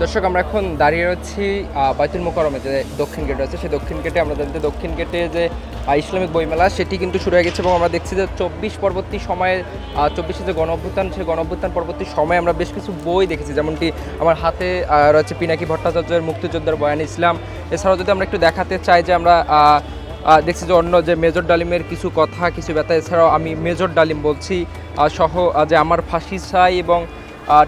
দর্শক আমরা এখন দাঁড়িয়ে রয়েছি বাইতুল মোকাররমে যে দক্ষিণ গেট রয়েছে সেই দক্ষিণ গেটে। আমরা জানি যে দক্ষিণ গেটে যে ইসলামিক বইমেলা সেটি কিন্তু শুরু হয়ে গেছে এবং আমরা দেখছি যে 24 পরবর্তী সময়ে 24 যে গণ-অভ্যুত্থান সেই গণ-অভ্যুত্থান পরবর্তী সময়ে আমরা বেশ কিছু বই দেখেছি, যেমনটি আমার হাতে রয়েছে পিনাকি ভট্টাচার্যের মুক্তিযোদ্ধার বয়ান ইসলাম। এছাড়াও যদি আমরা একটু দেখাতে চাই যে আমরা দেখছি যে অন্য যে মেজর ডালিমের কিছু কথা কিছু ব্যথা, এছাড়াও আমি মেজর ডালিম বলছি সহ যে আমার ফাঁসি চাই এবং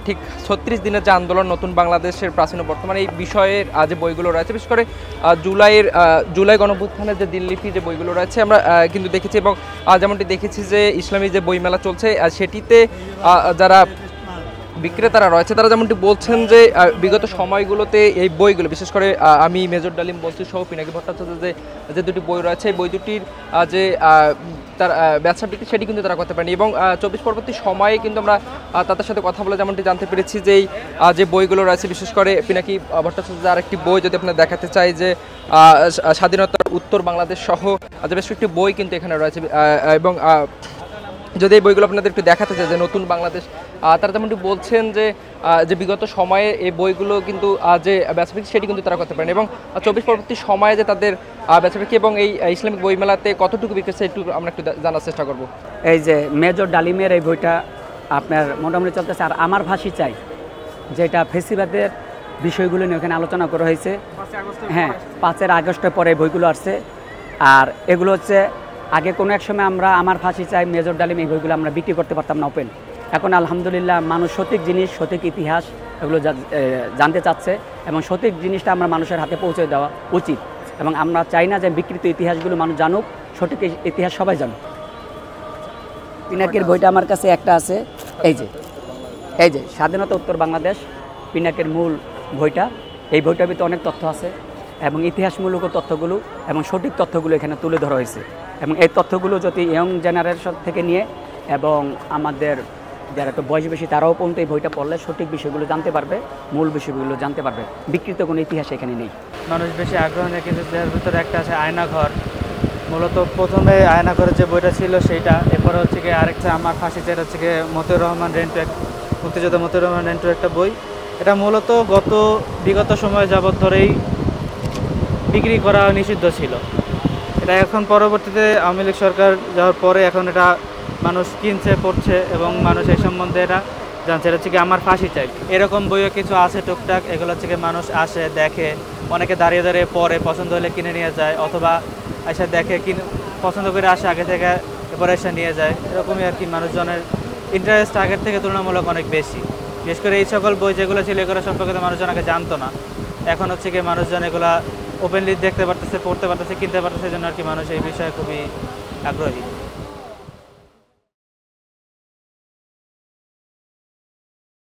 ঠিক 36 দিনের যে আন্দোলন নতুন বাংলাদেশের প্রাচীন ও বর্তমানে এই বিষয়ের যে বইগুলো রয়েছে, বিশেষ করে জুলাই গণঅভ্যুত্থানের যে দিনলিপি যে বইগুলো রয়েছে আমরা কিন্তু দেখেছি। এবং যেমনটি দেখেছি যে ইসলামী যে বইমেলা চলছে সেটিতে যারা বিক্রেতারা রয়েছে তারা যেমনটি বলছেন যে বিগত সময়গুলোতে এই বইগুলো বিশেষ করে আমি মেজর ডালিম বলছি সহ পিনাকি ভট্টাচার্যের যে দুটি বই রয়েছে এই বই দুটির যে তার ব্যবসা বিক্রি সেটি কিন্তু তারা করতে পারেনি। এবং 24 পরবর্তী সময়ে কিন্তু আমরা তাদের সাথে কথা বলে যেমনটি জানতে পেরেছি যে যে বইগুলো রয়েছে বিশেষ করে পিনাকি ভট্টাচার্যের আরেকটি বই যদি আপনারা দেখাতে চাই যে স্বাধীনতার উত্তর বাংলাদেশ সহ বেশ কয়েকটি বই কিন্তু এখানে রয়েছে। এবং যদি এই বইগুলো আপনাদের একটু দেখাতে চাই যে নতুন বাংলাদেশ, তারা যেমনটি বলছেন যে বিগত সময়ে এই বইগুলো কিন্তু যে বেচাবিক্রি সেটি কিন্তু তারা করতে পারেন। এবং 24 পরবর্তী সময়ে যে তাদের বেচাবিক্রি এবং এই ইসলামিক বইমেলাতে কতটুকু বিক্রি একটু আমরা একটু জানার চেষ্টা করব। এই যে মেজর ডালিমের এই বইটা আপনার মোটামুটি চলতেছে, আর আমার ফাঁসি চাই যেটা ফেসিবাদের বিষয়গুলো নিয়ে ওখানে আলোচনা করা হয়েছে। হ্যাঁ, 5 আগস্টের পরে এই বইগুলো আসছে। আর এগুলো হচ্ছে আগে কোনো এক সময় আমরা আমার ফাঁসি চাই মেজর ডালিম এই বইগুলো আমরা বিক্রি করতে পারতাম না ওপেন। এখন আলহামদুলিল্লাহ মানুষ সঠিক জিনিস সঠিক ইতিহাস এগুলো জানতে চাচ্ছে এবং সঠিক জিনিসটা আমরা মানুষের হাতে পৌঁছে দেওয়া উচিত। এবং আমরা চাই না যে বিকৃত ইতিহাসগুলো মানুষ জানুক, সঠিক ইতিহাস সবাই জানুক। পিনাকির বইটা আমার কাছে একটা আছে, এই যে স্বাধীনতা উত্তর বাংলাদেশ পিনাকির মূল বইটা। এই বইটার ভিতরে অনেক তথ্য আছে এবং ইতিহাসমূলক তথ্যগুলো এবং সঠিক তথ্যগুলো এখানে তুলে ধরা হয়েছে। এবং এই তথ্যগুলো যদি ইয়ং জেনারেশন থেকে নিয়ে এবং আমাদের যারা একটু বয়স বেশি তারাও পর্যন্ত এই বইটা পড়লে সঠিক বিষয়গুলো জানতে পারবে, মূল বিষয়গুলো জানতে পারবে। বিকৃত কোনো ইতিহাস এখানে নেই। মানুষ বেশি আগ্রহ নেই, কিন্তু এর ভিতরে একটা আছে আয়নাঘর। মূলত প্রথমে আয়নাঘরের যে বইটা ছিল সেইটা, এরপরে হচ্ছে কি আরেকটা আমার ফাঁসি যেটা হচ্ছে কি মতিউর রহমান রেন্টু, মুক্তিযোদ্ধা মতিউর রহমান রেন্টু একটা বই। এটা মূলত বিগত সময় যাবৎ ধরেই বিক্রি করা নিষিদ্ধ ছিল। এটা এখন পরবর্তীতে আওয়ামী লীগ সরকার যাওয়ার পরে এখন এটা মানুষ কিনছে পড়ছে এবং মানুষ এই সম্বন্ধে এটা জানছে। এটা হচ্ছে কি আমার ফাঁসি চাই। এরকম বইও কিছু আছে টুকটাক, এগুলো হচ্ছে কি মানুষ আসে দেখে, অনেকে দাঁড়িয়ে দাঁড়িয়ে পড়ে, পছন্দ হলে কিনে নিয়ে যায়, অথবা এসে দেখে পছন্দ করে আসে আগে থেকে, এরপরে এসে নিয়ে যায়। এরকমই আর কি, মানুষজনের ইন্টারেস্ট আগের থেকে তুলনামূলক অনেক বেশি। বিশেষ করে এই সকল বই যেগুলো ছিল এগুলো সম্পর্কে মানুষজন আগে জানতো না। এখন হচ্ছে কি মানুষজন এগুলা ওপেনলি দেখতে পারতেছে, পড়তে পারতেছে, কিনতে পারতেছে, জন্য আর কি মানুষ এই বিষয়ে খুবই আগ্রহী।